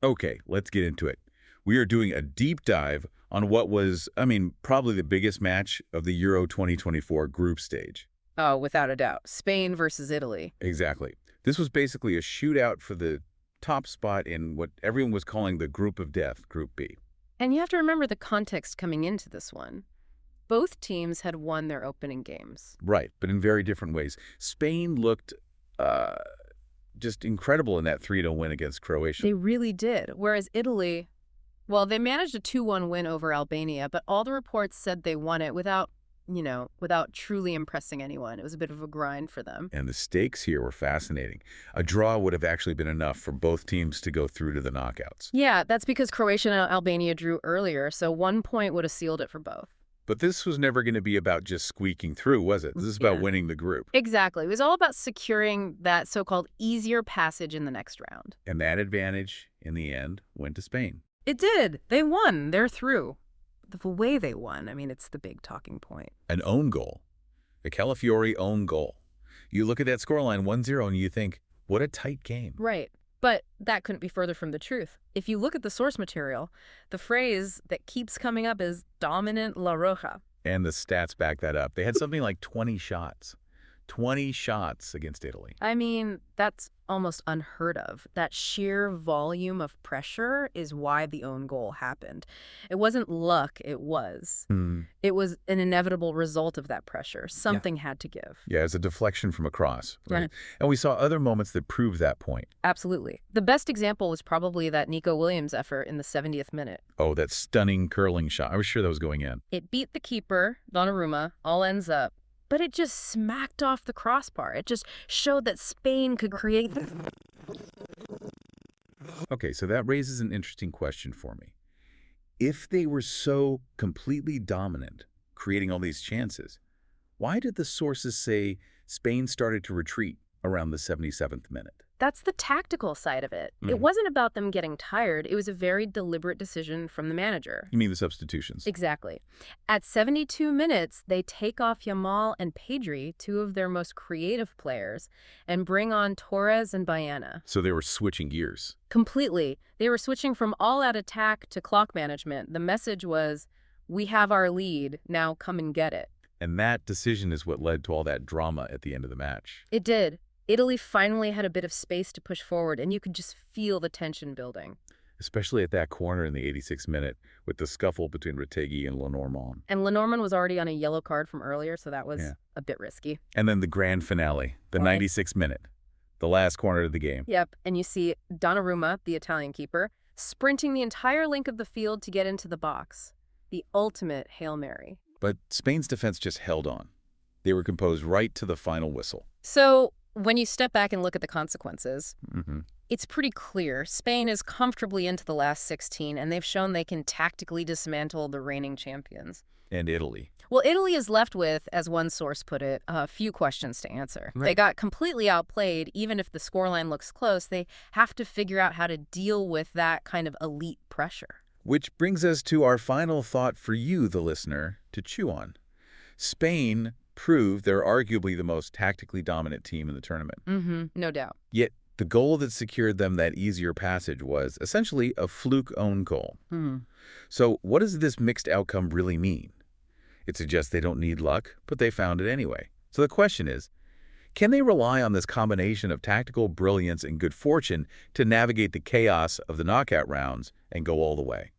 Okay, let's get into it. We are doing a deep dive on what was, probably the biggest match of the Euro 2024 group stage. Oh, without a doubt. Spain versus Italy. Exactly. This was basically a shootout for the top spot in what everyone was calling the group of death, Group B. And you have to remember the context coming into this one. Both teams had won their opening games. Right, but in very different ways. Spain looked uh, just incredible in that 3-0 win against Croatia. They really did. Whereas Italy, well, they managed a 2-1 win over Albania, but all the reports said they won it without truly impressing anyone. It was a bit of a grind for them. And the stakes here were fascinating. A draw would have actually been enough for both teams to go through to the knockouts. Yeah, that's because Croatia and Albania drew earlier, so 1 point would have sealed it for both. But this was never going to be about just squeaking through, was it? This is about winning the group. Exactly. It was all about securing that so-called easier passage in the next round. And that advantage, in the end, went to Spain. It did. They won. They're through. The way they won, it's the big talking point. An own goal. A Calafiori own goal. You look at that scoreline 1-0 and you think, what a tight game. Right. But that couldn't be further from the truth. If you look at the source material, the phrase that keeps coming up is dominant La Roja. And the stats back that up. They had something like 20 shots. 20 shots against Italy. That's almost unheard of. That sheer volume of pressure is why the own goal happened. It wasn't luck, it was. It was an inevitable result of that pressure. Something had to give. Yeah, it's a deflection from a cross. Right? And we saw other moments that proved that point. Absolutely. The best example was probably that Nico Williams effort in the 70th minute. Oh, that stunning curling shot. I was sure that was going in. It beat the keeper, Donnarumma, all ends up. But it just smacked off the crossbar. It just showed that Spain could create... Okay, so that raises an interesting question for me. If they were so completely dominant, creating all these chances, why did the sources say Spain started to retreat around the 77th minute? That's the tactical side of it. It wasn't about them getting tired. It was a very deliberate decision from the manager. You mean the substitutions? Exactly. At 72 minutes, they take off Yamal and Pedri, 2 of their most creative players, and bring on Torres and Baena. So they were switching gears. Completely. They were switching from all-out attack to clock management. The message was, we have our lead, now come and get it. And that decision is what led to all that drama at the end of the match. It did. Italy finally had a bit of space to push forward, and you could just feel the tension building. Especially at that corner in the 86th minute with the scuffle between Retegui and Lenormand. And Lenormand was already on a yellow card from earlier, so that was a bit risky. And then the grand finale, the 96th minute, the last corner of the game. Yep, and you see Donnarumma, the Italian keeper, sprinting the entire length of the field to get into the box. The ultimate Hail Mary. But Spain's defense just held on. They were composed right to the final whistle. So when you step back and look at the consequences, it's pretty clear. Spain is comfortably into the last 16, and they've shown they can tactically dismantle the reigning champions. And Italy. Well, Italy is left with, as one source put it, a few questions to answer. Right. They got completely outplayed. Even if the scoreline looks close, they have to figure out how to deal with that kind of elite pressure. Which brings us to our final thought for you, the listener, to chew on. Spain proved they're arguably the most tactically dominant team in the tournament. No doubt. Yet the goal that secured them that easier passage was essentially a fluke own goal. So what does this mixed outcome really mean? It suggests they don't need luck, but they found it anyway. So the question is, can they rely on this combination of tactical brilliance and good fortune to navigate the chaos of the knockout rounds and go all the way?